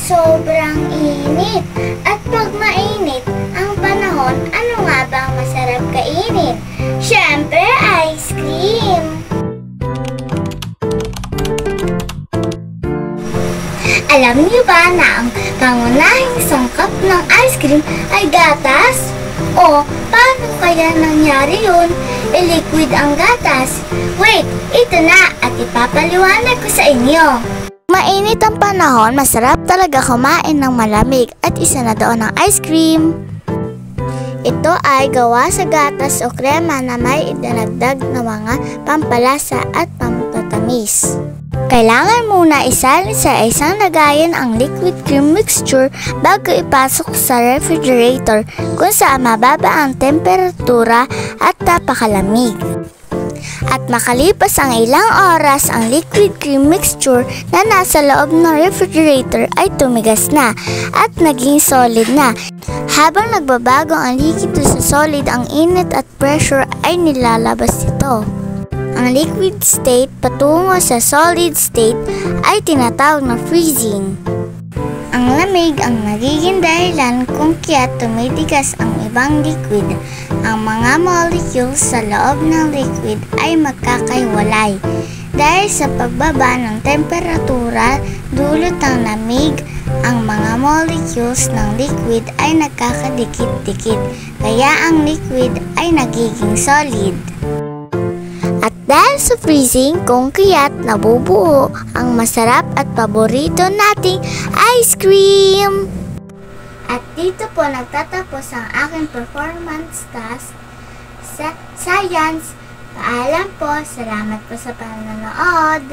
Sobrang init. At pag mainit ang panahon, ano nga ba ang masarap kainin? Siyempre, ice cream. Alam niyo ba na ang pangunahing sangkap ng ice cream ay gatas? O, paano kaya nangyari yun? Liquid ang gatas. Wait, ito na at ipapaliwanag ko sa inyo. Mainit ang panahon, masarap talaga kumain ng malamig at isa na doon ang ice cream. Ito ay gawa sa gatas o krema na may idinagdag na mga pampalasa at pampatamis. Kailangan muna isalin sa isang lagayan ang liquid cream mixture bago ipasok sa refrigerator kung saan mababa ang temperatura at napakalamig. At makalipas ang ilang oras, ang liquid cream mixture na nasa loob ng refrigerator ay tumigas na at naging solid na. Habang nagbabago ang likido sa solid, ang init at pressure ay nilalabas ito. Ang liquid state patungo sa solid state ay tinatawag na freezing. Ang lamig ang nagiging dahilan kung kaya't tumitigas ang ibang liquid. Ang mga molecules sa loob ng liquid ay magkakaiwalay. Dahil sa pagbaba ng temperatura dulot ng lamig, ang mga molecules ng liquid ay nagkakadikit-dikit, kaya ang liquid ay nagiging solid. At dahil sa freezing, kung kaya't nabubuo ang masarap at paborito nating ice cream. At dito po nagtatapos ang aking performance task sa science. Paalam po, salamat po sa panonood.